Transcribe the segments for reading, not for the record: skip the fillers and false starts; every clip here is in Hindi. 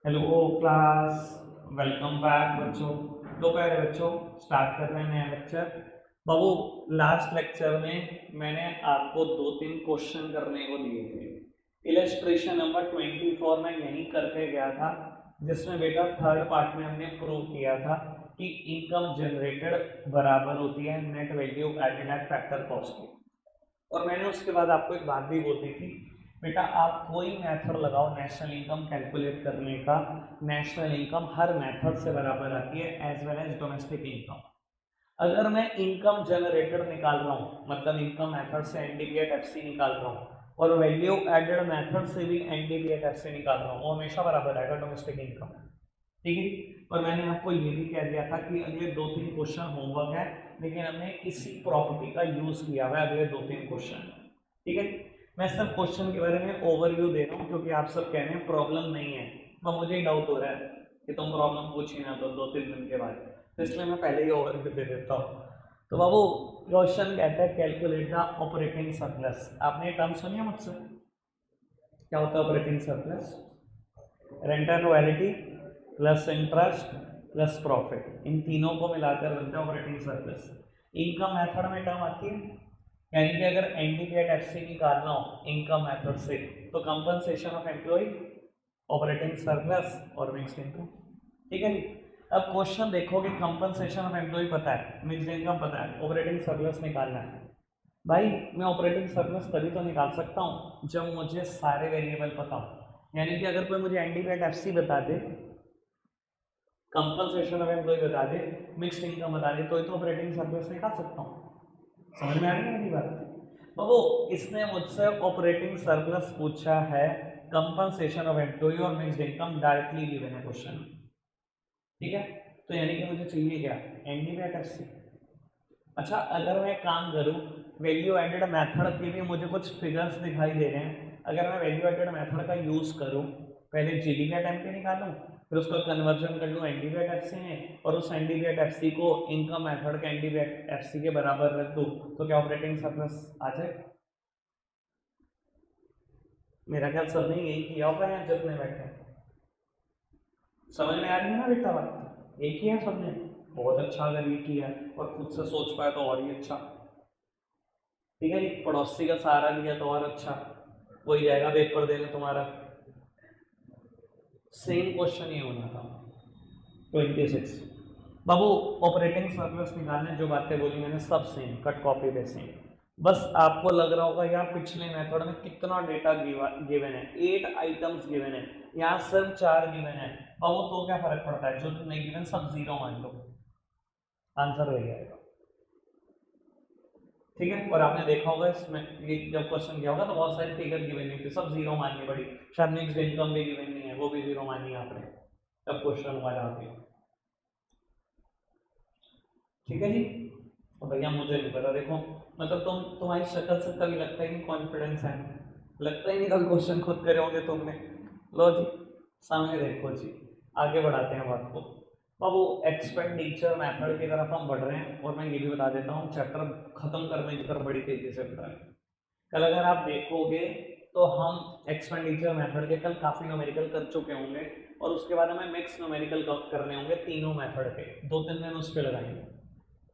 हेलो क्लास, वेलकम बैक बच्चों। तो पहले बच्चों स्टार्ट कर रहे हैं नया लेक्चर। बाबू, लास्ट लेक्चर में मैंने आपको दो तीन क्वेश्चन करने को दिए थे। इलस्ट्रेशन नंबर 24 में यही करके गया था, जिसमें बेटा थर्ड पार्ट में हमने प्रूव किया था कि इनकम जनरेटेड बराबर होती है net value added at factor cost की। और मैंने उसके बाद आपको एक बात भी बोली थी, बेटा आप कोई मेथड लगाओ नेशनल इनकम कैलकुलेट करने का, नेशनल इनकम हर मेथड से बराबर आती है as well as domestic income. अगर मैं इनकम जनरेटेड निकाल रहा हूँ, मतलब इनकम मेथड से एनडीपीएट एफसी निकाल रहा हूँ, और वैल्यू एडेड मेथड से भी एनडीपीएट एफसी निकाल रहा हूँ, वो हमेशा बराबर आएगा डोमेस्टिक इनकम। ठीक है। और मैंने आपको ये भी कह दिया था कि अगले दो तीन क्वेश्चन होमवर्क है, लेकिन हमने इसी प्रॉपर्टी का यूज किया हुआ है अगले दो तीन क्वेश्चन। ठीक है। मैं सब क्वेश्चन के बारे में ओवरव्यू दे रहा हूँ, क्योंकि आप सब कह रहे हैं प्रॉब्लम नहीं है, तो मुझे ही डाउट हो रहा है कि तुम प्रॉब्लम पूछ ही ना दो दो तीन दिन के बाद, तो इसलिए मैं पहले ही ओवरव्यू दे देता हूँ। तो बाबू, क्वेश्चन कहता है कैलकुलेट द ऑपरेटिंग सरप्लस। आपने टर्म सुनी है मुझसे? क्या होता है operating surplus? Rent and royalty plus interest plus profit, इन तीनों को मिलाकर बनता है ऑपरेटिंग सरप्लस। इनकम मेथड में टर्म आती है, यानी कि अगर एनडीपीएट एफसी निकालना हो इनकम मेथड से, तो compensation of employ, operating surplus और मिक्स्ड इनकम। ठीक है जी। अब क्वेश्चन देखोगे, कंपनसेशन ऑफ एम्प्लॉय पता है, मिक्स्ड इनकम पता है, ऑपरेटिंग सरप्लस निकालना है। भाई मैं ऑपरेटिंग सरप्लस तभी तो निकाल सकता हूँ जब मुझे सारे वेरिएबल पता हो। यानी कि अगर कोई मुझे एनडीपीएट एफसी बता दे, कंपनसेशन ऑफ एम्प्लॉय बता दे, मिक्स्ड इनकम बता दे, तो ऑपरेटिंग सरप्लस निकाल सकता हूँ। समझ में आ रही है मेरी बात? तो वो इसने मुझसे ऑपरेटिंग सरप्लस पूछा है, कंपनसेशन ऑफ एम्प्लॉय और मिक्स्ड इनकम डायरेक्टली गिवन है क्वेश्चन। ठीक है। तो यानी कि मुझे चाहिए क्या? एनडीपीएट एफसी। अच्छा, अगर मैं काम करूं, वैल्यू एडेड मेथड के भी मुझे कुछ फिगर्स दिखाई दे रहे हैं, अगर मैं वैल्यू एडेड मेथड का यूज करूं, पहले जीडीपी टाइम पे निकालूं, फिर उसका कन्वर्जन कर लूं एनडीपीएट एफसी में, और उस एनडीपीएट एफसी को इनकम मेथड के एनडीपीएट एफसी के बराबर रख दूं, तो क्या ऑपरेटिंग सरप्लस आ जाए? मेरा ख्याल सबने यही किया होगा यहाँ जितने बैठे हैं। समझ में आ रही है ना बेटा बात? एक ही है सबने। बहुत अच्छा अगर ये किया और खुद से सोच पाए तो और ही अच्छा। ठीक है जी। पड़ोसी का सहारा लिया तो और अच्छा, वही जाएगा पेपर देने तुम्हारा। सेम क्वेश्चन ही होना था। 26 बाबू, ऑपरेटिंग सरप्लस निकालने जो बातें बोली मैंने सब सेम, कट कॉपी पे सेम। बस आपको लग रहा होगा यार पिछले मेथड में कितना डेटा गिवन है, 8 आइटम्स गिवन है, यहाँ सिर्फ 4 गिवन है। बाबू तो क्या फर्क पड़ता है, जो नहीं गिवन सब जीरो मान लो, आंसर हो जाएगा। ठीक है। और आपने देखा होगा इसमें, ये जब क्वेश्चन किया होगा तो बहुत सारी फिगर गिवन नहीं थी, सब जीरो माननी पड़ी। शायद मिक्स्ड इनकम भी गिवन नहीं है, वो भी जीरो मानी आपने, तब क्वेश्चन हुआ जाके। ठीक है जी। तो भैया मुझे नहीं पता, देखो मतलब तुम्हारी शक्ल से कभी लगता ही नहीं कॉन्फिडेंस है, लगता ही नहीं कभी क्वेश्चन खुद करे होंगे तुमने। लो जी, सामने देखो जी, आगे बढ़ाते हैं बात को। बाबू, एक्सपेंडिचर मेथड की तरफ हम बढ़ रहे हैं, और मैं ये भी बता देता हूँ चैप्टर खत्म करने की तरफ बड़ी तेजी से बढ़ रहा है। कल अगर आप देखोगे तो हम एक्सपेंडिचर मेथड के कल काफ़ी न्यूमेरिकल कर चुके होंगे, और उसके बाद हमें मिक्स न्यूमेरिकल करने होंगे तीनों मेथड के, दो तीन दिन उस पर लगाएंगे।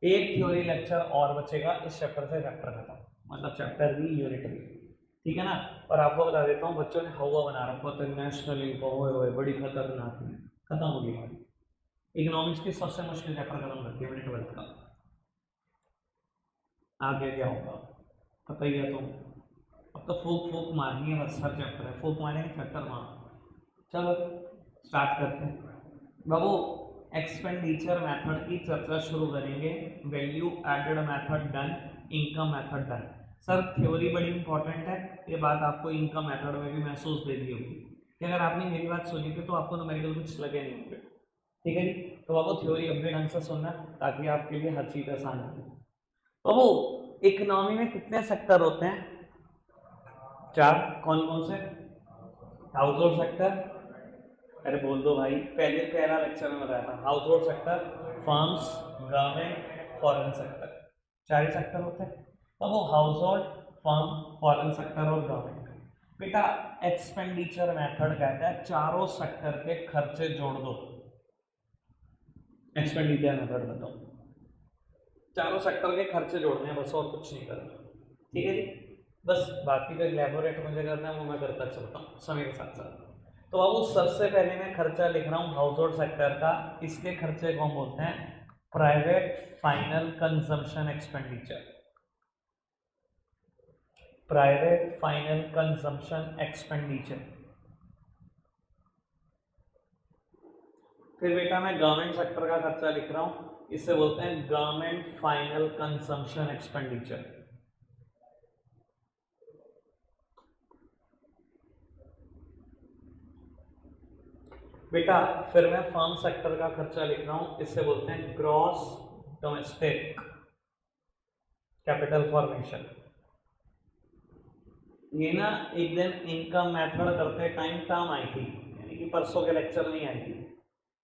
एक थ्योरी लेक्चर और बचेगा इस चैप्टर से, चैप्टर खत्म, मतलब चैप्टर भी यूनिट भी। ठीक है ना। और आपको बता देता हूँ, बच्चों ने हवा बना रखा होता है नेशनल इनकम, ओए बड़ी खतरनाक है, खत्म हो गई हमारी। इकोनॉमिक्स की सबसे मुश्किल चैप्टर खत्म करती है मैंने 12th का। आगे क्या होगा पता ही है तुम। अब तो फूक फूक मारनी है बस, हर चैप्टर है फूक मारेंगे, चैप्टर मार। चलो स्टार्ट करते हैं बाबू। एक्सपेंडिचर मेथड की चर्चा शुरू करेंगे। Value added method done, income method done. Sir theory बड़ी इंपॉर्टेंट है, ये बात आपको इनकम मेथड में भी महसूस दे दी होगी कि अगर आपने मेरी बात सुनी थी तो आपको न्यूमेरिकल कुछ लगे नहीं होंगे। ठीक है जी। तो बाबू थ्योरी अपने ढंग से सुनना, ताकि आपके लिए हर चीज आसान हो। बाबू, इकोनॉमी में कितने सेक्टर होते हैं? 4। कौन कौन से? हाउस होल्ड सेक्टर, अरे बोल दो भाई, पहले पहला लेक्चर में बताया था, house hold sector, firms, government, foreign sector, 4 ही सेक्टर होते हैं। अब वो house hold, firm, foreign sector और गवर्नमेंट, बेटा एक्सपेंडिचर मेथड कहता है चारों सेक्टर के खर्चे जोड़ दो। एक्सपेंडिचर मेथड बताओ, चारों सेक्टर के खर्चे जोड़ने हैं बस, और कुछ नहीं करना। ठीक है जी, बस बाकी जो इलेबोरेट मुझे करना है वो मैं करता चलता हूँ समय के साथ साथ। तो बाबू सबसे पहले मैं खर्चा लिख रहा हूँ हाउस होल्ड सेक्टर का। इसके खर्चे को हम बोलते हैं private final consumption expenditure. Private final consumption expenditure. फिर बेटा मैं गवर्नमेंट सेक्टर का खर्चा लिख रहा हूं, इसे बोलते हैं गवर्नमेंट फाइनल कंजम्पशन एक्सपेंडिचर। बेटा फिर मैं फर्म सेक्टर का खर्चा लिख रहा हूं, इसे बोलते हैं ग्रॉस डोमेस्टिक कैपिटल फॉर्मेशन। ये ना एक दिन इनकम मेथड करते टाइम टर्म आई थी, यानी कि परसों के लेक्चर नहीं आई थी,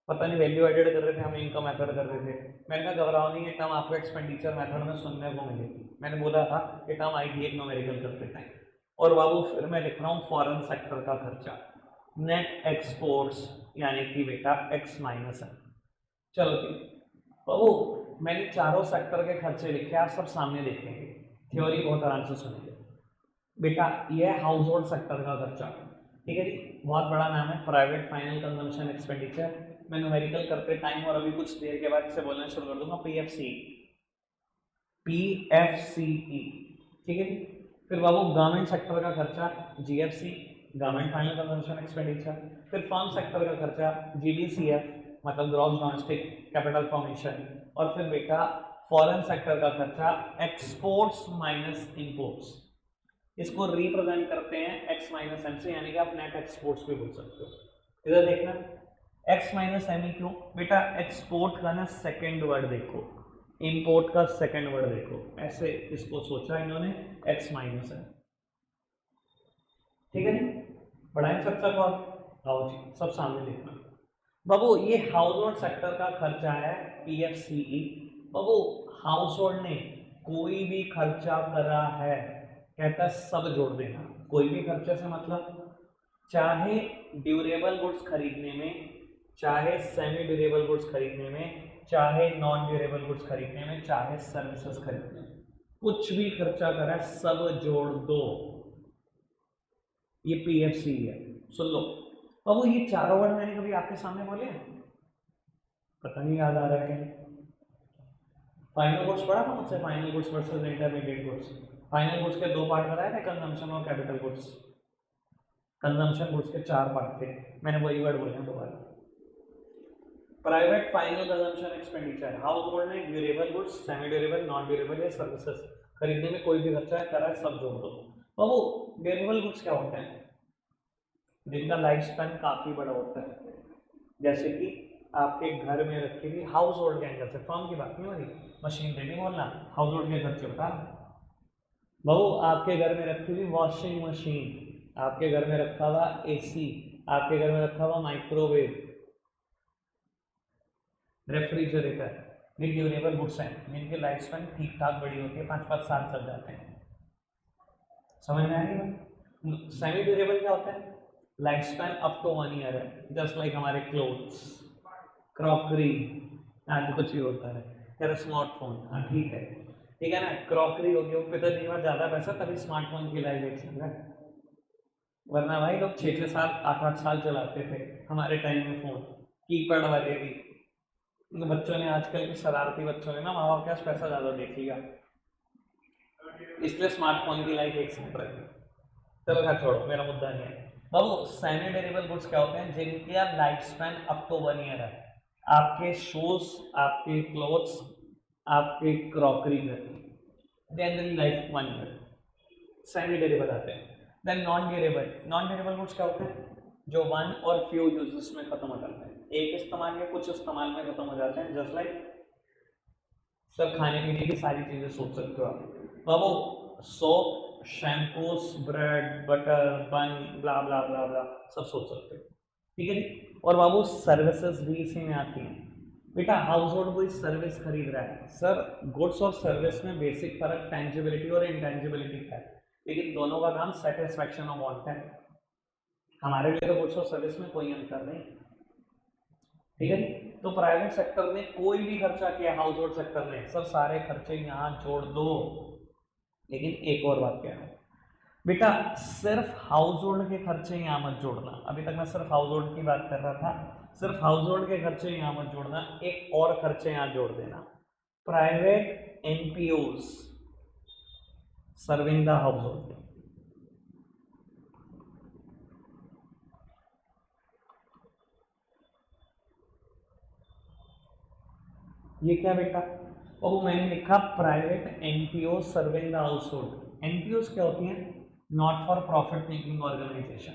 पता नहीं वैल्यू एडेड कर रहे थे, हम इनकम मेथड कर रहे थे। मैंने कहा घबराओ नहीं, ये टर्म आपको एक्सपेंडिचर मेथड में सुनने को मिलेगी। मैंने बोला था कि टर्म आई थी एक न्यूमेरिकल करते टाइम। और बाबू फिर मैं लिख रहा हूँ फॉरेन सेक्टर का खर्चा, नेट एक्सपोर्ट्स, यानी कि बेटा एक्स माइनस है। चलो ठीक बाबू, मैंने चारों सेक्टर के खर्चे लिखे, आप सब सामने देखेंगे, थ्योरी बहुत आराम से सुनेंगे। बेटा ये हाउस होल्ड सेक्टर का खर्चा, ठीक है जी, बहुत बड़ा नाम है, प्राइवेट फाइनल कंजम्पशन एक्सपेंडिचर। मैं न्यूमेरिकल करते टाइम और अभी कुछ देर के बाद इसे बोलना शुरू कर दूंगा, पीएफसी, पीएफसीई, ठीक है जी। फिर बाबू गवर्नमेंट सेक्टर का खर्चा GFC, government final consumption expenditure. फिर फर्म सेक्टर का खर्चा जीडीसीएफ, मतलब ग्रॉस डोमेस्टिक कैपिटल फॉर्मेशन। और फिर बेटा फॉरेन सेक्टर का खर्चा एक्सपोर्ट्स माइनस इंपोर्ट्स। इसको रिप्रेजेंट करते हैं x माइनस एम से, यानी कि आप नेट एक्सपोर्ट्स भी बोल सकते हो। इधर देखना x माइनस एम ही क्यों बेटा, एक्सपोर्ट का ना सेकेंड वर्ड देखो, इंपोर्ट का सेकेंड वर्ड देखो, ऐसे इसको सोचा इन्होंने x माइनस एम। ठीक है जी, बढ़ाएं चर्चा को, आओ जी सब सामने देखना। बाबू ये हाउस होल्ड सेक्टर का खर्चा है पीएफसीई। बाबू हाउस होल्ड ने कोई भी खर्चा करा है, कहता है सब जोड़ देना। कोई भी खर्चे से मतलब चाहे ड्यूरेबल गुड्स खरीदने में, चाहे सेमी ड्यूरेबल गुड्स खरीदने में, चाहे नॉन ड्यूरेबल गुड्स खरीदने में, चाहे सर्विसेज खरीदने में, कुछ भी खर्चा करा है सब जोड़ दो, ये पीएफसी है। सुन लो बाबू, ये चारों वर्ड मैंने कभी आपके सामने बोले हैं? पता नहीं याद आ रहा है कहीं। फाइनल गुड्स पढ़ा था मुझसे, final goods versus intermediate goods. Final goods के दो पार्ट बताए थे, कंजम्पशन और कैपिटल गुड्स। कंजम्पशन गुड्स के चार पार्ट थे, मैंने वही वर्ड बोले हैं दोबारा। Private final consumption expenditure, household ने durable goods, semi durable, non durable या सर्विसेज खरीदने में कोई भी खर्चा करा है सब जोड़ दो। बाबू ड्यूरेबल गुड्स क्या होते हैं? जिनका लाइफ स्पैन काफी बड़ा होता है, जैसे कि आपके घर में रखी हुई हाउस होल्ड के एंगल से, फर्म की बात नहीं हो रही, मशीन नहीं बोलना, हाउस होल्ड के खर्चे बता। बहु आपके घर में रखी हुई वॉशिंग मशीन, आपके घर में रखा हुआ एसी, आपके घर में रखा हुआ माइक्रोवेव, रेफ्रिजरेटर, ये ड्यूरेबल गुड्स हैं जिनकी लाइफ स्पैन ठीक ठाक बड़ी होती है, 5-5 साल चल जाते हैं। समझ में आ रही है? सेमी ड्यूरेबल क्या होता है? Life span up to 1 year है, जस्ट लाइक हमारे क्लोथ्स, क्रॉकरी, आज कुछ भी होता है, तेरा स्मार्टफोन, हाँ ठीक है ना, क्रॉकरी हो गई, वो पिताजी के पास ज्यादा पैसा तभी स्मार्टफोन की लाइफ एक्सटेंड है, वरना भाई लोग 6-6 साल 8-8 साल चलाते थे हमारे टाइम में फोन, कीपैड वाले भी। तो बच्चों ने, आजकल के शरारती बच्चों ने ना माँ बाप के पास पैसा ज्यादा देखिएगा, इसलिए स्मार्टफोन की लाइफ एक्सटेंड रही। चलो खैर छोड़ो, मेरा मुद्दा नहीं है। बाबू सेमी ड्यूरेबल गुड्स क्या होते हैं? जिनकी life span up to 1 year है, आपके शूज, आपके क्लोथ्स, आपके crockery generally life 1 year, semi durable आते हैं। देन नॉन ड्यूरेबल गुड्स क्या होते हैं? जो वन और फ्यू यूजेस में खत्म हो जाते हैं, एक इस्तेमाल या कुछ इस्तेमाल में खत्म हो जाते हैं, जस्ट लाइक सब खाने पीने की सारी चीजें सोच सकते हो आप। बाबू सोप, शैम्पूस, ब्रेड, बटर, बन, ब्ला ब्ला ब्ला ब्ला सब सोच सकते हो, ठीक है जी। और बाबू सर्विसेज भी इसी में आती हैं। बेटा हाउस होल्ड कोई सर्विस खरीद रहा है, सर गुड्स और सर्विस में बेसिक फर्क टेंजिबिलिटी और इंटेंजिबिलिटी का है। लेकिन दोनों का काम सेटिस्फैक्शन ऑफ वांट है। हमारे लिए तो गुड्स और सर्विस में कोई अंतर नहीं, ठीक है। तो प्राइवेट सेक्टर में कोई भी खर्चा किया, हाउस होल्ड सेक्टर में सब सारे खर्चे यहाँ जोड़ दो। लेकिन एक और बात कह रहा हूँ बेटा, सिर्फ हाउस होल्ड के खर्चे यहाँ मत जोड़ना। अभी तक मैं सिर्फ हाउस होल्ड की बात कर रहा था, सिर्फ हाउस होल्ड के खर्चे यहाँ मत जोड़ना, एक और खर्चे यहाँ जोड़ देना, private NPOs serving the household. ये क्या बेटा? और मैंने लिखा private NPO serving the household. NPO क्या होती हैं? Not for profit making organisation.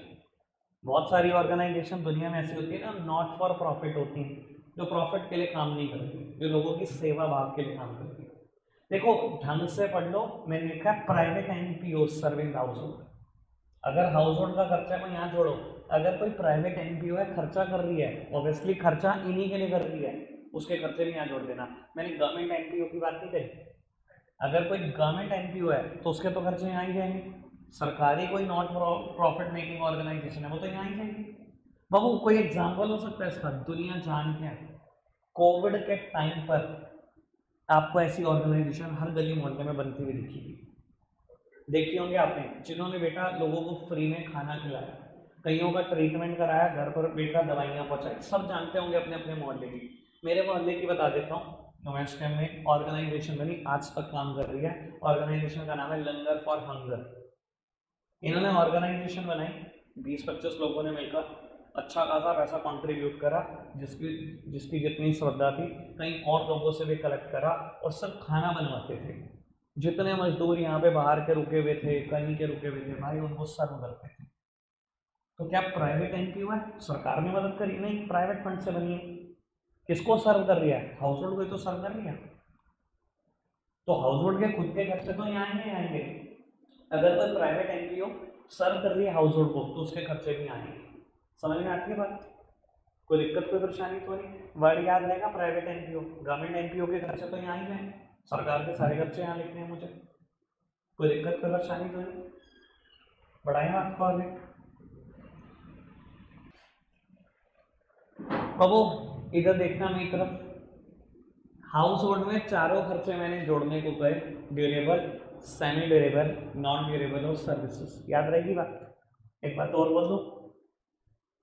बहुत सारी ऑर्गेनाइजेशन दुनिया में ऐसी होती है ना, नॉट फॉर प्रॉफिट होती हैं, जो प्रॉफिट के लिए काम नहीं करती, जो लोगों की सेवा भाव के लिए काम करती है। देखो ढंग से पढ़ लो, मैंने लिखा private NPO serving house hold. अगर हाउस होल्ड का खर्चा को यहाँ जोड़ो, अगर कोई प्राइवेट एनपीओ है खर्चा कर रही है, ऑब्वियसली खर्चा इन्हीं के लिए कर रही है, उसके खर्चे भी यहाँ जोड़ देना। मैंने गवर्नमेंट एनपीओ की बात नहीं करी। अगर कोई गवर्नमेंट एनपीओ है तो उसके तो खर्चे यहाँ ही जाएंगे। सरकारी कोई नॉट प्रॉफिट मेकिंग ऑर्गेनाइजेशन है वो तो यहाँ ही जाएंगे। बाबू कोई एग्जाम्पल हो सकता है इसका? दुनिया जान के कोविड के टाइम पर आपको ऐसी ऑर्गेनाइजेशन हर गली मोहल्ले में बनती हुई दिखेगी, देखी होंगे आपने, जिन्होंने बेटा लोगों को फ्री में खाना खिलाया, कईयों का ट्रीटमेंट कराया, घर पर बेटा दवाइयाँ पहुँचाई, सब जानते होंगे अपने अपने मोहल्ले की। मेरे मोहल्ले की बता देता हूँ, नोवेस्टम में ऑर्गेनाइजेशन बनी, आज तक काम कर रही है। ऑर्गेनाइजेशन का नाम है लंगर फॉर हंगर। इन्होंने ऑर्गेनाइजेशन बनाई, 20-25 लोगों ने मिलकर अच्छा खासा पैसा कंट्रीब्यूट करा, जिसकी जिसकी जितनी श्रद्धा थी, कहीं और लोगों से भी कलेक्ट करा, और सब खाना बनवाते थे। जितने मजदूर यहाँ पे बाहर के रुके हुए थे, कहीं के रुके हुए थे, भाई उनको सर्व करते थे। तो क्या प्राइवेट एनपीओ है? सरकार ने मदद करी? नहीं, प्राइवेट फंड से बनी है। किसको सर्व कर रही है? हाउस होल्ड को तो सर्व कर रही है। तो हाउस होल्ड के खुद के खर्चे तो यहाँ नहीं आएंगे। अगर कोई प्राइवेट एनपीओ सर्व कर रही है हाउस होल्ड को तो उसके खर्चे भी आएंगे। समझ में आती है बात? कोई दिक्कत कोई परेशानी तो नहीं? वर्ड याद रहेगा, प्राइवेट एनपीओ। गवर्नमेंट एनपीओ के खर्चे तो यहाँ ही जाएंगे, सरकार के सारे खर्चे यहाँ लिखने हैं मुझे, कोई दिक्कत कोई परेशानी तो नहीं? बढ़ाएं बात को आगे। बाबू इधर देखना मेरी तरफ, हाउस होल्ड में चारों खर्चे मैंने जोड़ने को कहे, durable, semi durable, non durable और सर्विसेज। याद रहेगी बात? एक बात और बोल दो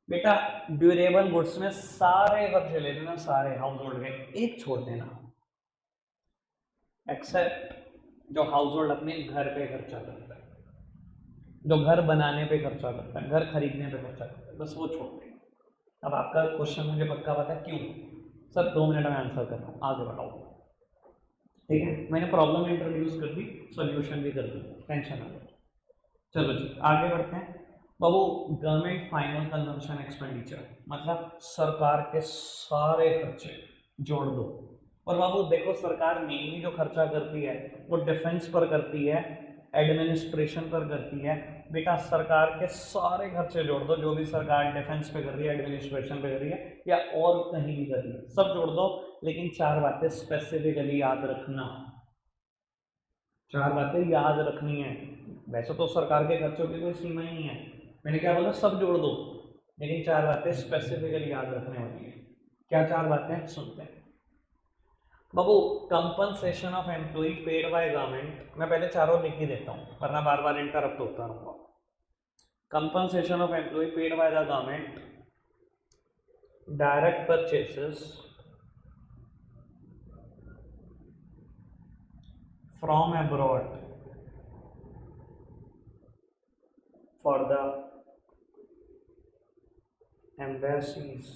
बेटा, ड्यूरेबल गुड्स में सारे खर्चे ले लेना, सारे हाउस होल्ड के, एक छोड़ देना, एक्सेप्ट जो हाउस होल्ड अपने घर पे खर्चा करता है, जो घर बनाने पे खर्चा करता है, घर खरीदने पे खर्चा करता है, बस वो छोड़ दें। अब आपका क्वेश्चन मुझे पक्का पता है क्यों? सर 2 मिनट में आंसर कर रहा हूँ, आगे बढ़ाओ। ठीक है, मैंने प्रॉब्लम इंट्रोड्यूस कर दी, सॉल्यूशन भी कर दी, टेंशन ना लो। चलो जी आगे बढ़ते हैं। बाबू गवर्नमेंट फाइनल कंजम्पशन एक्सपेंडिचर मतलब सरकार के सारे खर्चे जोड़ दो। और बाबू देखो सरकार मेनली जो खर्चा करती है वो डिफेंस पर करती है, एडमिनिस्ट्रेशन पर करती है। बेटा सरकार के सारे खर्चे जोड़ दो, जो भी सरकार डिफेंस पे कर रही है, एडमिनिस्ट्रेशन पे कर रही है या और कहीं भी कर रही है, सब जोड़ दो। लेकिन 4 बातें स्पेसिफिकली याद रखना, 4 बातें याद रखनी है। वैसे तो सरकार के खर्चों की कोई सीमा ही नहीं है, मैंने क्या बोला, सब जोड़ दो, लेकिन 4 बातें स्पेसिफिकली याद रखने वाली है। क्या 4 बातें? सुनते हैं बाबू। Compensation of employ paid by government, मैं पहले चारों लिख ही देता हूँ वरना बार बार इंटरप्ट होता रहूँगा। Compensation of employ paid by the government, direct purchases from abroad for the embassies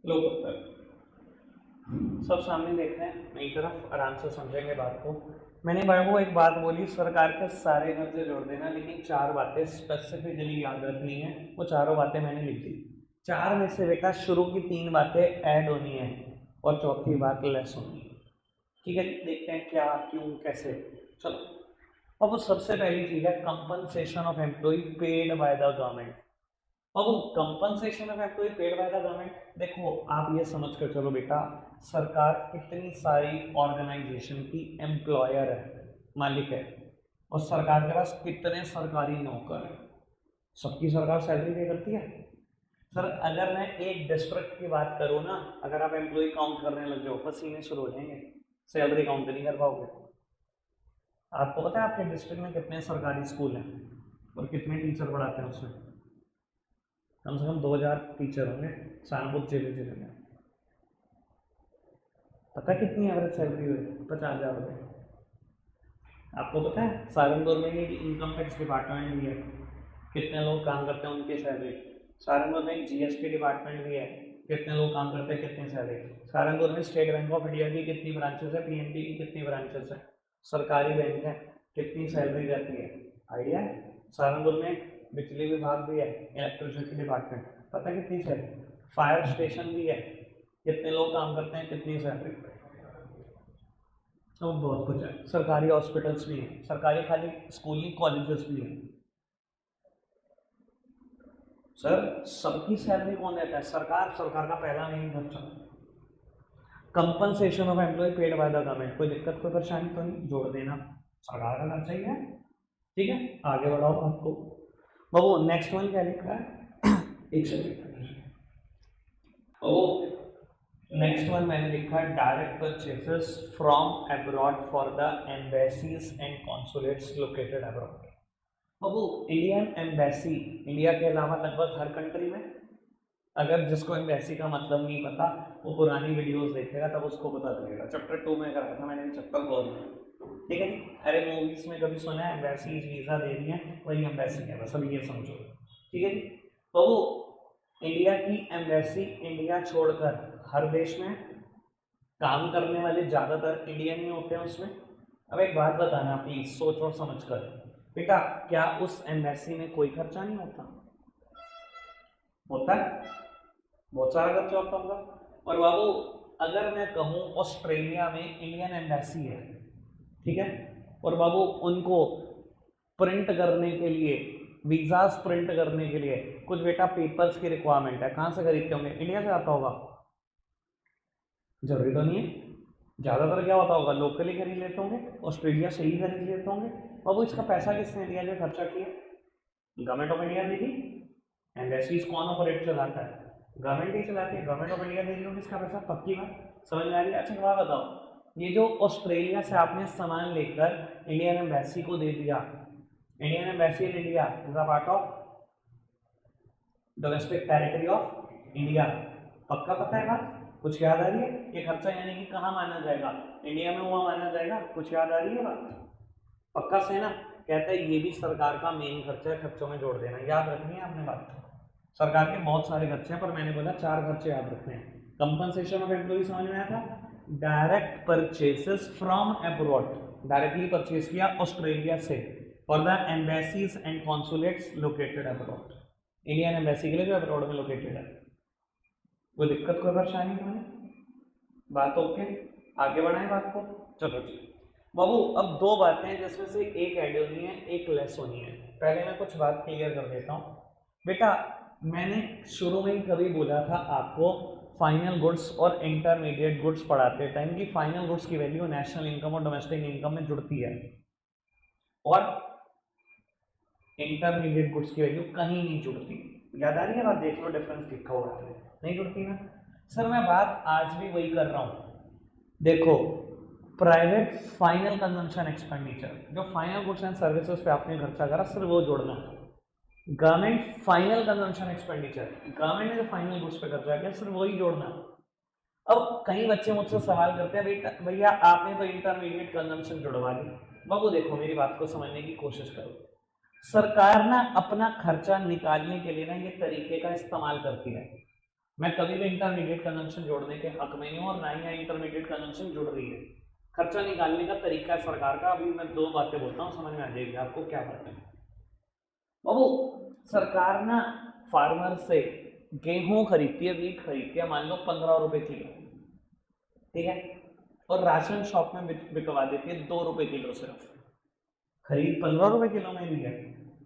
लो पत्थर सब सामने देख रहे हैं, मेरी तरफ आराम से समझेंगे बात को। मैंने भाई को एक बात बोली, सरकार के सारे घर से जोड़ देना, लेकिन 4 बातें स्पेसिफिकली याद रखनी है। वो चारों बातें मैंने लिख दी। 4 में से बेटा शुरू की 3 बातें ऐड होनी है और चौथी बात लेस होनी है। ठीक है, देखते हैं क्या, क्यों, कैसे। चलो, अब वो सबसे पहली चीज है compensation of employ paid by the government. अब वो compensation of employ paid by the government, देखो आप ये समझ कर चलो बेटा, सरकार इतनी सारी ऑर्गेनाइजेशन की एम्प्लॉयर है, मालिक है, और सरकार के पास कितने सरकारी नौकर हैं। सबकी सरकार सैलरी पे करती है। सर अगर मैं एक डिस्ट्रिक्ट की बात करूँ ना, अगर आप एम्प्लॉय काउंट करने लग जाओ पसीने शुरू हो जाएंगे, सैलरी काउंट नहीं कर पाओगे। आपको पता है आपके डिस्ट्रिक्ट में कितने सरकारी स्कूल हैं और कितने टीचर पढ़ाते हैं उसमें? कम से कम 2000 टीचर होंगे सहारनपुर जिले में। पता कितनी एवरेज सैलरी हुई? 50,000 रुपये। आपको पता है सहारनपुर में ही इनकम टैक्स डिपार्टमेंट भी है, कितने लोग काम करते हैं उनकी सैलरी। सहारनपुर में जीएसटी डिपार्टमेंट भी है, कितने लोग काम करते हैं, कितनी सैलरी। सहारनपुर में स्टेट बैंक ऑफ इंडिया की कितनी ब्रांचेस है, पीएनबी की कितनी ब्रांचेस है, सरकारी बैंक है, कितनी सैलरी रहती है, आइडिया है। सहारनपुर में बिजली विभाग भी है, इलेक्ट्रिसिटी डिपार्टमेंट, पता है कितनी सैलरी। फायर स्टेशन भी है, कितने लोग काम करते हैं, कितनी सैलरी। तो बहुत कुछ है। सरकारी हॉस्पिटल्स भी हैं, सरकारी खाली स्कूल नहीं, कॉलेजेस भी हैं। सर सबकी सैलरी कौन देता है? सरकार। सरकार का पहला मेन खर्चा compensation of employ paid by the government. कोई दिक्कत, कोई परेशानी तो नहीं, जोड़ देना, सरकार का खर्चा ही है। ठीक है, आगे बढ़ाओ आपको। बाबू नेक्स्ट वन क्या लिखा है? एक सेकंड। बाबू नेक्स्ट वन मैंने लिखा है direct purchases from abroad for the embassies and consulates located abroad. Babu Indian embassy India के अलावा लगभग हर कंट्री में, अगर जिसको एम्बेसी का मतलब नहीं पता वो पुरानी वीडियोस देखेगा तब उसको पता चलेगा। चैप्टर 2 में कराया था मैंने, चैप्टर 4 में। ठीक है जी। अरे मूवीज में कभी सुना है एम्बेसी वीजा दे रही है, वही एम्बेसी है, बस अभी ये समझो। ठीक है जी। तो वो इंडिया की एम्बेसी इंडिया छोड़कर हर देश में काम करने वाले ज्यादातर इंडियन ही होते हैं उसमें। अब एक बात बताना प्लीज, सोच और समझ कर बेटा, क्या उस एम्बेसी में कोई खर्चा नहीं होता? होता है, बहुत सारा खर्चा होता होगा। और बाबू अगर मैं कहूँ ऑस्ट्रेलिया में इंडियन एम्बेसी है, ठीक है, और बाबू उनको प्रिंट करने के लिए, वीजास प्रिंट करने के लिए कुछ बेटा पेपर्स की रिक्वायरमेंट है, कहाँ से खरीदते होंगे? इंडिया से आता होगा? जरूरी तो नहीं है, ज़्यादातर क्या होता होगा, लोकली खरीद लेते होंगे, ऑस्ट्रेलिया से ही खरीद लेते होंगे। बाबू इसका पैसा किसने दिया जो खर्चा किया? गवर्नमेंट ऑफ इंडिया देगी। एम्बेसीज कौन ऑपरेट चलाता है? गवर्नमेंट ही चलाती है, गवर्नमेंट ऑफ इंडिया देगी इसका पैसा, पक्की बात। समझ में आ रही है? अच्छा एक बात बताओ, ये जो ऑस्ट्रेलिया से आपने सामान लेकर इंडियन एम्बेसी को दे दिया, Indian embassy in India is a part of domestic territory of India, पक्का पता है बात? कुछ याद आ रही है? ये खर्चा यानी कि कहाँ माना जाएगा? इंडिया में हुआ माना जाएगा। कुछ याद आ रही है बात? पक्का से ना? कहते हैं ये भी सरकार का मेन खर्चा है, खर्चों में जोड़ देना, याद रखनी है आपने बात। सरकार के बहुत सारे खर्चे हैं, पर मैंने बोला 4 खर्चे याद रखने हैं। कंपनसेशन ऑफ एम्प्लॉय समझ में आया था? Direct purchases from abroad, directly purchase किया ऑस्ट्रेलिया से, for the embassies and consulates located abroad, Indian embassy के लिए जो अब्रॉड में लोकेटेड है। कोई दिक्कत, कोई परेशानी तो नहीं? बात ओके, आगे बढ़ाएं बात को। चलो जी बाबू, अब 2 बातें हैं जिसमें से एक ऐड होनी है, एक लेस होनी है। पहले मैं कुछ बात क्लियर कर देता हूँ बेटा। मैंने शुरू में ही कभी बोला था आपको, फाइनल गुड्स और इंटरमीडिएट गुड्स पढ़ाते टाइम की फाइनल गुड्स की वैल्यू नेशनल इनकम और डोमेस्टिक इनकम में जुड़ती है, और इंटरमीडिएट गुड्स की वैल्यू कहीं नहीं जुड़ती। याद आ रही है बात? देख लो डिफरेंस लिखा हुआ है, नहीं जुड़ती ना। सर मैं बात आज भी वही कर रहा हूँ, देखो प्राइवेट फाइनल कंजम्पशन एक्सपेंडिचर, जो फाइनल गुड्स एंड सर्विसेज पे आपने खर्चा करा, सिर्फ वो जोड़ना है। Government final consumption expenditure, government ने जो फाइनल गुड्स पे खर्चा किया, सिर्फ वही जोड़ना। अब कई बच्चे मुझसे सवाल करते हैं, बेटा भैया आपने तो इंटरमीडिएट कंजम्पशन जुड़वा दी। बाबू देखो मेरी बात को समझने की कोशिश करो, सरकार ना अपना खर्चा निकालने के लिए ना ये तरीके का इस्तेमाल करती है। मैं कभी भी इंटरमीडिएट कंजम्पशन जोड़ने के हक में नहीं हूँ और ना ही इंटरमीडिएट कंजम्पशन जुड़ रही है। खर्चा निकालने का तरीका है सरकार का। अभी मैं दो बातें बोलता हूँ, समझ में आ जाएगी आपको क्या बात है। बाबू सरकार ना फार्मर से गेहूं खरीदती है, वीट खरीदती है, मान लो 15 रुपए किलो, ठीक है, और राशन शॉप में बिकवा देती है 2 रुपए किलो सिर्फ। खरीद 15 रुपए किलो में ली है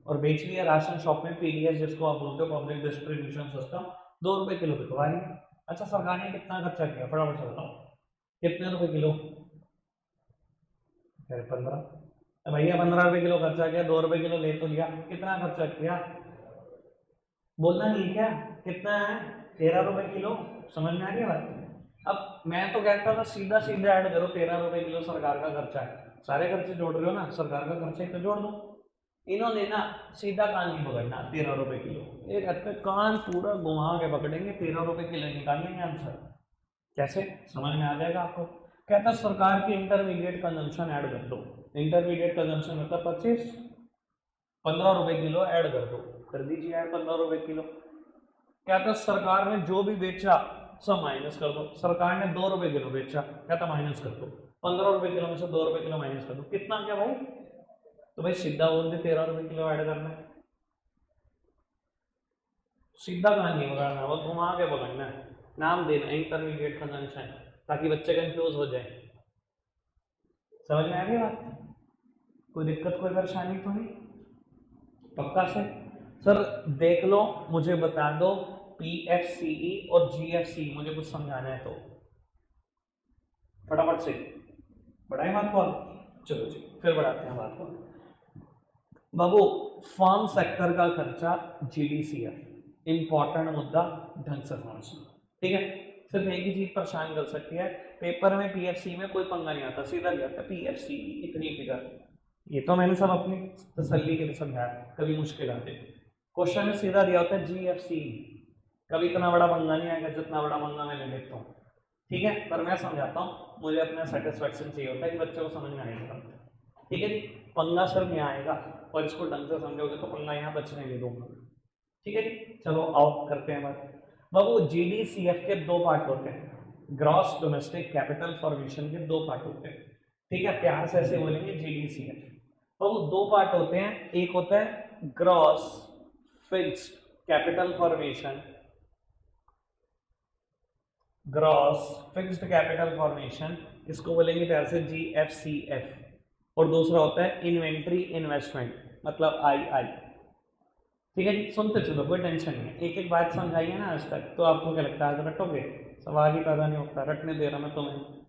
और बेच लिया राशन शॉप में, पीडीएस जिसको आप बोलते हो, पब्लिक डिस्ट्रीब्यूशन सिस्टम, 2 रुपए किलो बिकवा रही है। अच्छा सरकार ने कितना खर्चा किया, फटाफट से बताओ, कितने रुपए किलो? 15। भैया 15 रुपए किलो खर्चा किया, 2 रुपए किलो ले तो लिया, कितना खर्चा किया? बोलना नहीं क्या, कितना है? 13 रुपए किलो। समझ में आ गया बात? अब मैं तो कहता था सीधा सीधा ऐड करो, 13 रुपए किलो सरकार का खर्चा है, सारे खर्चे जोड़ रहे हो ना, सरकार का खर्चा ही तो जोड़ दो। इन्होंने ना सीधा कान नहीं पकड़ना, 13 रुपए किलो, एक हद कान पूरा घुमा के पकड़ेंगे, 13 रुपए किलो निकालेंगे आंसर। कैसे? समझ में आ जाएगा आपको। कहता सरकार की इंटरमीडिएट कंजम्पशन ऐड कर दो। इंटरमीडिएट कंजम्पशन मतलब 25, 15 रुपए किलो ऐड कर दो, कर दीजिए ऐड 15 रुपए किलो। कहता सरकार ने जो भी बेचा सब माइनस कर दो। सरकार ने 2 रुपए किलो बेचा, कहता माइनस कर दो, 15 रुपए किलो में से 2 रुपए किलो माइनस कर दो, कितना क्या भाई? तो भाई सीधा बोल दे 13 रुपए किलो ऐड करना है। सीधा कहां नहीं पकड़ना, वो घुमा के पकड़ना है, नाम देना इंटरमीडिएट कंजम्पशन, ताकि बच्चे कंफ्यूज हो जाए। समझ में आ गई बात? कोई दिक्कत कोई परेशानी तो नहीं? पक्का से? सर देख लो, मुझे बता दो पीएफसीई और जीएफसी, मुझे कुछ समझाना है तो फटाफट से बढ़ाए बात को। चलो जी फिर बढ़ाते हैं बात को। बाबू फार्म सेक्टर का खर्चा जीडीसीएफ, इंपॉर्टेंट मुद्दा, ढंग से समझना, ठीक है। सिर्फ एक ही चीज परेशान कर सकती है, पेपर में पीएफसी में कोई पंगा नहीं आता, सीधा लिया था पीएफसी इतनी फिगर। ये तो मैंने सब अपनी तसल्ली के लिए समझाया, कभी मुश्किल आते क्वेश्चन में सीधा दिया होता है जीएफसी, कभी इतना बड़ा पंगा नहीं आएगा जितना बड़ा पंगा मैं ले लेता हूँ, ठीक है। पर मैं समझाता हूँ, मुझे अपना सेटिस्फेक्शन चाहिए होता है कि बच्चों को समझ में आएगा, ठीक है जी। पंगा सर में आएगा और इसको ढंग से समझोगे तो पंगा यहाँ बचने नहीं दूंगा, ठीक है जी। चलो आओ करते हैं बात। बाबू जीडीसीएफ के दो पार्ट होते हैं, ग्रॉस डोमेस्टिक कैपिटल फॉर्मेशन के दो पार्ट होते हैं, ठीक है, प्यार से ऐसे बोलेंगे जीडीसीएफ। बाबू दो पार्ट होते हैं, एक होता है gross fixed capital formation, gross fixed capital formation, इसको बोलेंगे प्यार से जीएफसीएफ, और दूसरा होता है इन्वेंट्री इन्वेस्टमेंट, मतलब आई। ठीक है जी, सुनते चलो कोई टेंशन नहीं है, एक एक बात समझाइए ना आज तक, तो आपको क्या लगता है रटोगे? सवाल ही पैदा नहीं होता, रटने दे रहा मैं तुम्हें।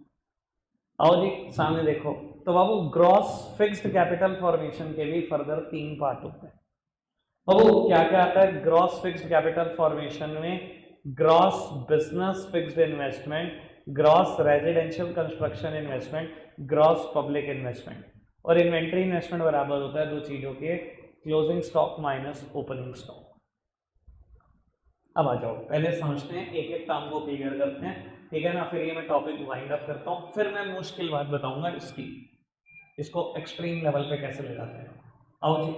आओ जी सामने देखो। तो बाबू ग्रॉस फिक्स्ड कैपिटल फॉर्मेशन के भी फर्दर 3 पार्ट होते हैं। बाबू क्या क्या आता है ग्रॉस फिक्स्ड कैपिटल फॉर्मेशन में? Gross business fixed investment, gross residential construction investment, gross public investment. और इन्वेंट्री इन्वेस्टमेंट बराबर होता है दो चीजों के, closing stock minus opening stock. अब आ जाओ पहले समझते हैं, एक एक टर्म को क्लियर करते हैं, ठीक है ना। फिर ये मैं टॉपिक वाइंड अप करता हूँ, फिर मैं मुश्किल बात बताऊंगा इसकी, इसको एक्सट्रीम लेवल पे कैसे ले जाते हैं। आओ जी।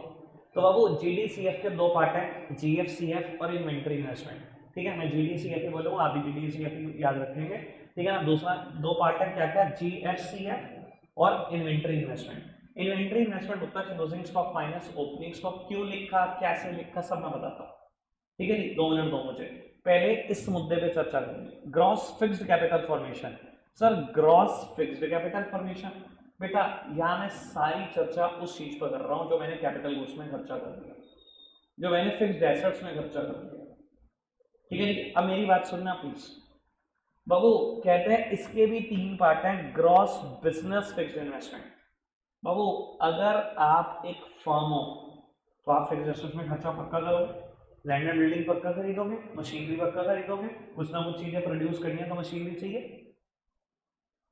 तो बाबू जीडीसीएफ के दो पार्ट हैं, जीएफसीएफ और इन्वेंट्री इन्वेस्टमेंट, ठीक है। मैं जीडीसीएफ ही बोलूंगा, आप भी जीडीसीएफ ही याद रखेंगे, ठीक है ना। दूसरा दो पार्ट है क्या क्या, जीएफसीएफ और इन्वेंट्री इन्वेस्टमेंट। इन्वेंट्री इन्वेस्टमेंट होता है closing stock minus opening stock. क्यों लिखा, कैसे लिखा, सब मैं बताता हूँ, ठीक है जी। 2 मिनट दो मुझे, पहले इस मुद्दे पे चर्चा करेंगे, gross fixed capital formation. Sir gross fixed capital formation, बेटा यहाँ मैं सारी चर्चा उस चीज पर कर रहा हूँ जो मैंने कैपिटल गुड्स में खर्चा कर दिया, जो मैंने फिक्स्ड एसेट्स में खर्चा कर दिया, ठीक है जी। अब मेरी बात सुनना प्लीज। बाबू कहते हैं इसके भी 3 पार्ट हैं, ग्रॉस बिजनेस फिक्स्ड इन्वेस्टमेंट। बाबू अगर आप एक फर्म हो तो आप फिक्स्ड एसेट्स में खर्चा पक्का करोगे, लैंड एंड बिल्डिंग पक्का खरीदोगे, मशीनरी पक्का खरीदोगे, कुछ ना कुछ चीजें प्रोड्यूस करनी है तो मशीनरी चाहिए।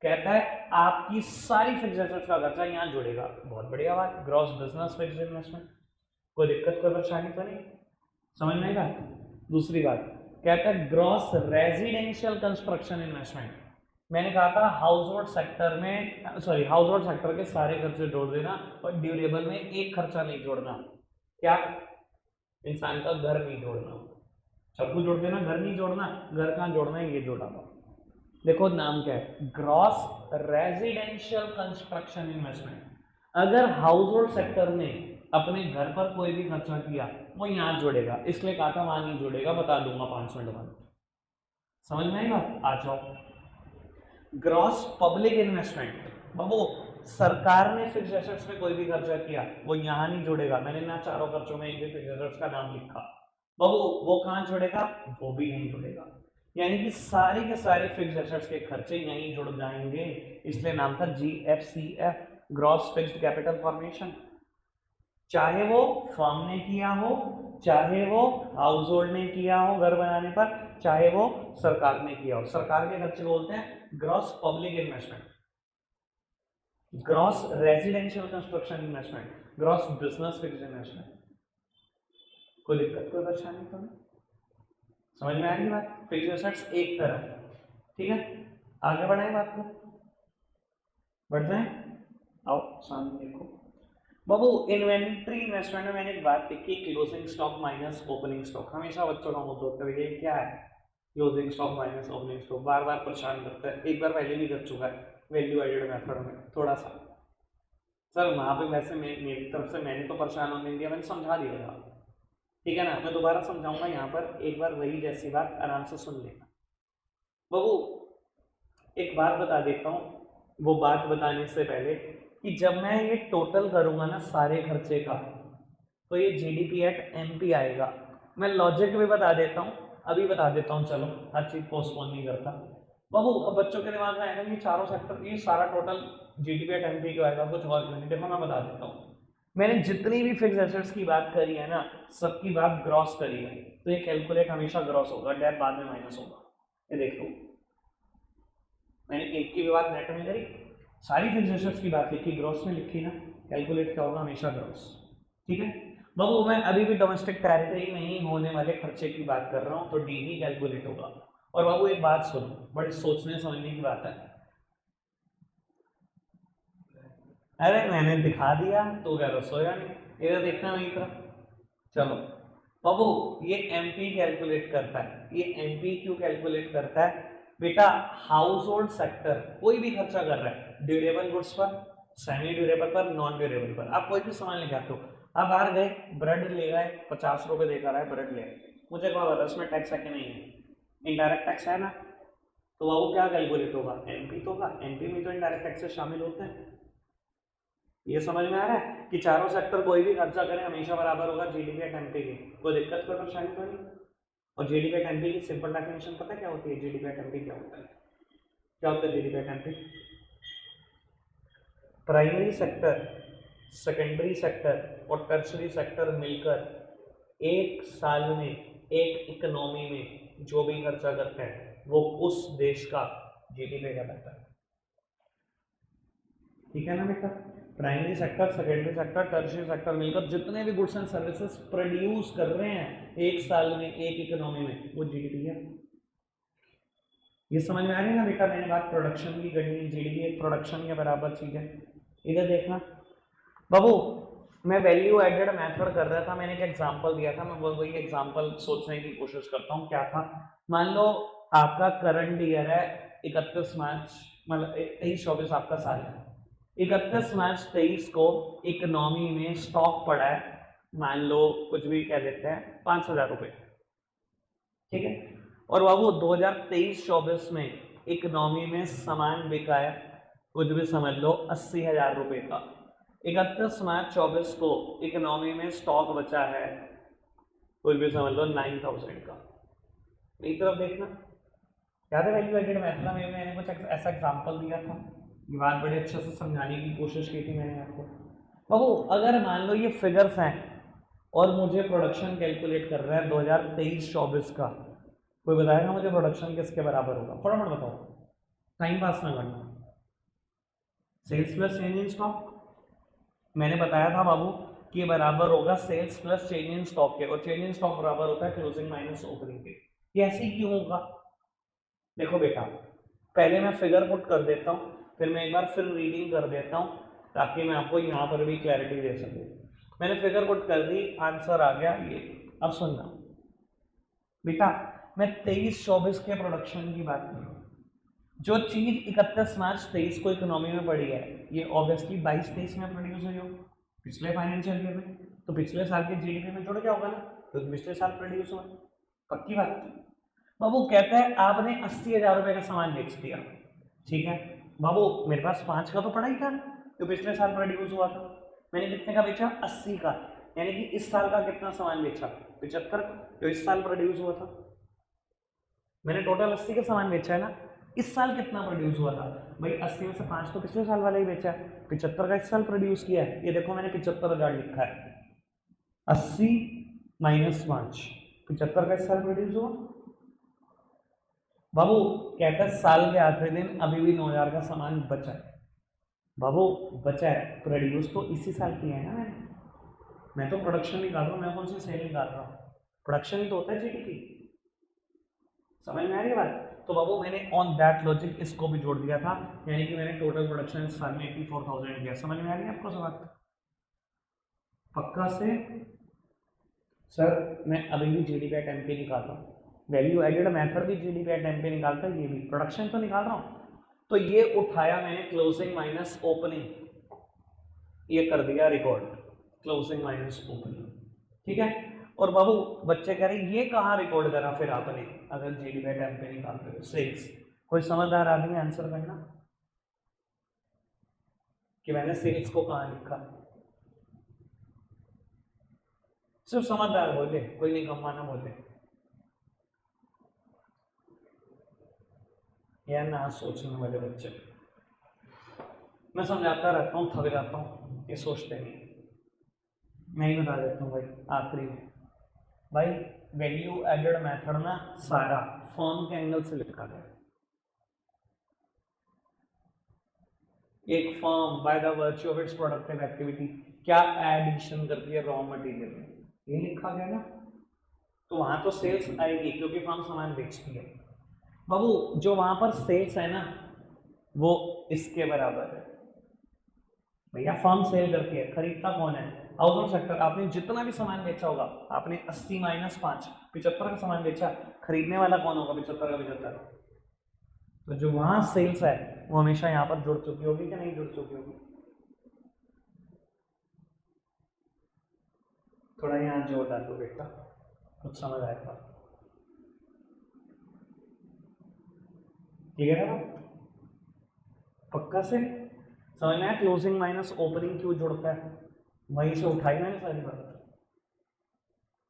कहता है आपकी सारी फिक्स्ड एसेट्स का खर्चा यहाँ जुड़ेगा, बहुत बढ़िया बात, ग्रॉस बिजनेस फिक्स्ड इन्वेस्टमेंट, कोई दिक्कत कोई परेशानी तो नहीं, समझ में आएगा। दूसरी बात कहता है ग्रॉस रेजिडेंशियल कंस्ट्रक्शन इन्वेस्टमेंट। मैंने कहा था हाउस होल्ड सेक्टर में, सॉरी हाउस होल्ड सेक्टर के सारे खर्चे जोड़ देना और ड्यूरेबल में एक खर्चा नहीं जोड़ना, क्या? इंसान का घर नहीं जोड़ना, सबको जोड़ देना, घर नहीं जोड़ना, घर कहाँ जोड़ना है, ये जोड़ा हुआ। देखो नाम क्या है, ग्रॉस रेजिडेंशियल कंस्ट्रक्शन इन्वेस्टमेंट। अगर हाउस होल्ड सेक्टर में अपने घर पर कोई भी खर्चा किया वो यहाँ जोड़ेगा, इसलिए कहा था वहां नहीं जोड़ेगा, बता दूंगा 5 मिनट बाद। समझ में आई बात? आ जाओ। ग्रॉस पब्लिक इन्वेस्टमेंट, बाबू सरकार ने फिक्स्ड एसेट्स में कोई भी खर्चा किया वो यहाँ नहीं जुड़ेगा। मैंने ना चारों खर्चों में एक भी फिक्स्ड एसेट्स का नाम लिखा, बाबू वो कहाँ जुड़ेगा, वो भी नहीं जुड़ेगा। यानी कि सारे के सारे फिक्स्ड एसेट्स के खर्चे यहीं जुड़ जाएंगे, इसलिए नाम था GFCF, gross fixed capital formation. चाहे वो फर्म ने किया हो, चाहे वो हाउस होल्ड ने किया हो घर बनाने पर, चाहे वो सरकार ने किया हो। सरकार के खर्चे बोलते हैं gross public investment, gross residential construction investment, gross business fixed investment. कोई दिक्कत, कोई परेशानी तो नहीं? समझ में आ रही बात? फिक्स्ड एसेट्स एक तरफ, ठीक है। आगे बढ़ाएं बात को, बढ़ जाए, आओ सामने देखो। बाबू इन्वेंट्री इन्वेस्टमेंट में मैंने एक बात लिखी, closing stock minus opening stock. हमेशा बच्चों का मुद्दा होता है, ये क्या है closing stock minus opening stock, बार बार परेशान करता है। एक बार पहले भी कर चुका है वैल्यू एडेड मेथड में थोड़ा सा। सर वहां पे वैसे मेरी तरफ से मैंने तो परेशान होने दिया, मैंने समझा दिया था, ठीक है ना। मैं दोबारा समझाऊंगा यहाँ पर, एक बार वही जैसी बात आराम से सुन लेना। बाबू एक बात बता देता हूँ, वो बात बताने से पहले कि जब मैं ये टोटल करूंगा ना सारे खर्चे का, तो ये GDP एट MP आएगा। मैं लॉजिक भी बता देता हूँ, अभी बता देता हूँ, चलो हर चीज पोस्टपोन नहीं करता। बाबू अब बच्चों के दिमाग में आएगा ये चारों सेक्टर, ये सारा टोटल GDP एट MP क्यों आएगा, कुछ और क्यों नहीं। देखो मैं बता देता हूँ, मैंने जितनी भी फिक्स एसेट्स की बात करी है ना, सबकी बात ग्रॉस करी है, तो ये कैलकुलेट हमेशा ग्रॉस होगा, डेट बाद में माइनस होगा। ये देख लो, मैंने एक की भी बात नेट में करी, सारी फिक्स एसेट्स की बात लिखी, ग्रॉस में लिखी ना, कैलकुलेट क्या होगा, हमेशा ग्रॉस, ठीक है। बाबू मैं अभी भी डोमेस्टिक टेरिटरी में ही होने वाले खर्चे की बात कर रहा हूँ, तो डी ही कैलकुलेट होगा। और बाबू एक बात सुनो, बड़ी सोचने समझने की बात है। अरे मैंने दिखा दिया तो क्या रसोया नहीं, इधर देखना मेरी तरफ। चलो बाबू ये MP कैलकुलेट करता है, ये MP क्यों कैलकुलेट करता है बेटा, हाउस होल्ड सेक्टर कोई भी खर्चा कर रहा है, ड्यूरेबल गुड्स पर, सेमी ड्यूरेबल पर, नॉन ड्यूरेबल पर। आप कोई भी सामान लेके आते हो, आप बाहर गए ब्रेड ले गए, 50 रुपए देकर आए ब्रेड ले, मुझे क्या पता उसमें टैक्स है कि नहीं है, इनडायरेक्ट टैक्स है ना, तो वो क्या कैलकुलेट होगा, MP तो होगा। MP में तो इनडायरेक्ट टैक्सेस शामिल होते हैं। ये समझ में आ रहा है कि चारों सेक्टर कोई भी खर्चा करे हमेशा बराबर होगा GDP एट MP के, कोई दिक्कत कोई परेशानी तो नहीं। और GDP एट MP की सिंपल डेफिनेशन पता क्या होती है, GDP एट MP क्या होता है, क्या होता है GDP at MP? Primary sector, secondary sector और टर्शरी सेक्टर मिलकर एक साल में एक इकोनॉमी में जो भी खर्चा करते हैं वो उस देश का GDP कहलाता है, ठीक है ना बेटा। Primary sector, secondary sector, tertiary sector मिलकर जितने भी गुड्स एंड सर्विसेज प्रोड्यूस कर रहे हैं एक साल में एक इकोनॉमी में, वो GDP है। ये समझ में आ रही है ना बेटा, मैंने बात प्रोडक्शन की करनी, GDP एक प्रोडक्शन के बराबर चीज है। इधर देखना बाबू, मैं वैल्यू एडेड मेथड कर रहा था, मैंने एक एग्जांपल दिया था, मैं वही एग्जांपल सोचने की कोशिश करता हूँ। क्या था, मान लो आपका करंट ईयर है 31 मार्च, मतलब 23-24 आपका साल है, 31 मार्च 23 को इकोनॉमी में स्टॉक पड़ा है, मान लो कुछ भी कह देते हैं 5,000 रुपये, ठीक है। और बाबू 2023-24 में इकोनॉमी में सामान बिका है, कुछ भी समझ लो 80,000 रुपये का। 31 मार्च 24 को इकोनॉमी में स्टॉक बचा है, कुछ भी समझ लो 9,000 का। मेरी तरफ देखना, याद है वैल्यू एडेड मेथड में मैंने कुछ ऐसा एग्जांपल दिया था, ये बात बड़े अच्छे से समझाने की कोशिश की थी मैंने आपको। बाबू अगर मान लो ये फिगर्स हैं और मुझे प्रोडक्शन कैलकुलेट कर रहा है 2023-24 का, कोई बताएगा मुझे प्रोडक्शन किसके बराबर होगा, फटाफट बताओ, टाइम पास ना करना। Sales plus change in stock, मैंने बताया था बाबू कि बराबर होगा sales plus change in stock के, और चेंज इन स्टॉक बराबर होता है क्लोजिंग माइनस ओपनिंग के। ये ऐसे ही क्यों होगा, देखो बेटा पहले मैं फिगर पुट कर देता हूँ, फिर मैं एक बार फिर रीडिंग कर देता हूँ ताकि मैं आपको यहाँ पर भी क्लैरिटी दे सकूँ। मैंने फिगर पुट कर दी, आंसर आ गया ये। अब सुनना, बेटा मैं 23-24 के प्रोडक्शन की बात कर रहा हूँ। जो चीज 31 मार्च 23 को इकोनॉमी में पड़ी है, ये ऑब्वियसली 22-23 में प्रोड्यूस हुई हो पिछले फाइनेंशियल ईयर में, तो पिछले साल के जीडीपी में जुड़ गया होगा ना, तो पिछले साल प्रोड्यूस हुआ। पक्की बात। बाबू कहता है आपने 80,000 रुपए का सामान बेच दिया, ठीक है बाबू, मेरे पास 5 का तो पड़ा ही था जो पिछले साल प्रोड्यूस हुआ था। मैंने कितने का बेचा? 80 का। यानी कि इस साल का कितना सामान बेचा? 75 का, जो इस साल प्रोड्यूस हुआ था। मैंने टोटल 80 का सामान बेचा है ना। इस साल कितना प्रोड्यूस हुआ था भाई? 80 में से 5 तो पिछले साल वाला ही बेचा है, 75 का इस साल प्रोड्यूस किया है। ये देखो मैंने 75,000 लिखा है, 80 माइनस 5, 75 का इस साल प्रोड्यूस हुआ। बाबू कहता है साल के आखिरी दिन अभी भी 9,000 का सामान बचा है। बाबू बचा है, प्रोड्यूस तो इसी साल किया है ना मैं तो प्रोडक्शन निकाल रहा हूँ, मैं कौन सी सेल निकाल रहा हूँ? प्रोडक्शन ही तो होता है जीडीपी। समझ में आ रही है बात? तो बाबू मैंने ऑन दैट लॉजिक इसको भी जोड़ दिया था, यानी कि मैंने टोटल प्रोडक्शन इस साल में 84,000 दिया। समझ में आ रही है आपको सब बात? पक्का से? सर मैं अभी भी जीडीपी एट एमपी निकाल रहा हूँ, वैल्यू एडेड मेथड भी जीडीपी एट एमपी निकालता है, ये भी प्रोडक्शन तो निकाल रहा हूँ। तो ये उठाया मैंने क्लोजिंग माइनस ओपनिंग, ये कर दिया रिकॉर्ड क्लोजिंग माइनस ओपनिंग, ठीक है। और बाबू बच्चे कह रहे ये कहाँ रिकॉर्ड करा फिर आपने, अगर जीडीपी एट एमपी निकालते हो सेल्स? कोई समझदार आदमी आंसर करना कि मैंने सेल्स को कहाँ लिखा। सिर्फ समझदार बोले, कोई नहीं कम माना बोले, या ना सोचने वाले बच्चे। मैं समझाता रहता हूँ, थक जाता हूँ, ये सोचते नहीं। मैं ही बता देता हूँ भाई आखिरी में, भाई वैल्यू एडेड मेथड ना सारा फर्म के एंगल से लिखा गया। एक firm by the virtue of its productive activity क्या एडिशन करती है रॉ मटेरियल में, ये लिखा गया ना। तो वहां तो सेल्स आएगी क्योंकि फर्म सामान बेचती है। बाबू जो वहां पर सेल्स है ना वो इसके बराबर है। भैया फर्म सेल करती है, खरीदता कौन है? House sector. आपने जितना भी सामान बेचा होगा, आपने 80 माइनस 5 75 का सामान बेचा, खरीदने वाला कौन होगा? 75 का 75। तो जो वहां सेल्स है वो हमेशा यहाँ पर जुड़ चुकी होगी कि नहीं जुड़ चुकी होगी? थोड़ा यहाँ जोर डाल दो बेटा, कुछ समझ आएगा। क्लियर है? पक्का से समझ में आया क्लोजिंग माइनस ओपनिंग क्यों जुड़ता है? वहीं से उठाई मैंने सारी बात।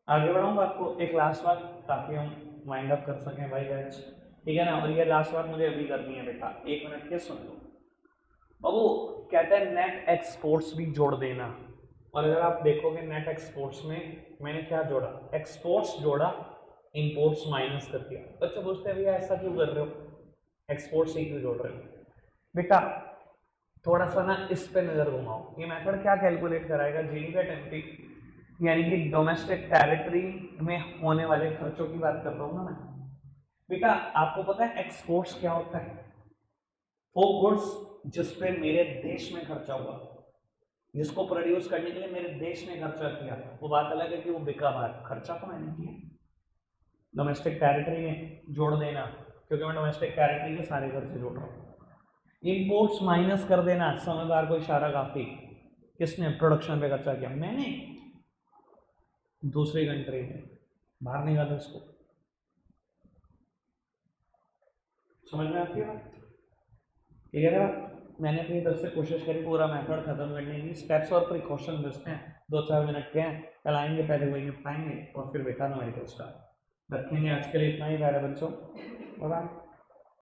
आगे बढ़ाऊं बात को, एक लास्ट बात ताकि हम वाइंड अप कर सकें भाई बैच, ठीक है ना। और ये लास्ट बात मुझे अभी करनी है बेटा, 1 मिनट के सुन लो। बाबू कहते हैं नेट एक्सपोर्ट्स भी जोड़ देना, और अगर आप देखोगे नेट एक्सपोर्ट्स में मैंने क्या जोड़ा? एक्सपोर्ट्स जोड़ा, इंपोर्ट्स माइनस कर दिया। बच्चे पूछते हैं भैया ऐसा क्यों कर रहे हो, एक्सपोर्ट्स ही क्यों जोड़ रहे हो? बेटा थोड़ा सा ना इस पे नजर घुमाओ, ये मेथड क्या कैलकुलेट कराएगा? जीडीपी एट एमपी, यानी कि डोमेस्टिक टेरिटरी में होने वाले खर्चों की बात कर रहा हूँ ना मैं। बेटा आपको पता है एक्सपोर्ट्स क्या होता है? वो गुड्स जिस पे मेरे देश में खर्चा हुआ, जिसको प्रोड्यूस करने के लिए मेरे देश ने खर्चा किया, वो बात अलग है कि वो बिका बाहर, खर्चा तो मैंने किया। डोमेस्टिक टेरिटरी में जोड़ देना, क्योंकि मैं डोमेस्टिक टेरिटरी के सारे खर्चे जोड़ रहा हूँ। इंपोर्ट्स माइनस कर देना, समझदार को इशारा काफी। किसने प्रोडक्शन पे खर्चा किया? मैंने। दूसरी कंट्री में बाहर निकालो इसको। समझ में आती है बात? क्लियर है बात? मैंने अपनी तरफ से कोशिश करी पूरा मेथड खत्म करने की। स्टेप्स और प्रिकॉशन बचते हैं, 2-4 मिनट के हैं, कल आएंगे, पहले वही निपटाएंगे और फिर बेटा न्यूमेरिकल स्टार्ट रखेंगे। आज के लिए इतना ही प्यारे बच्चों, बाय बाय।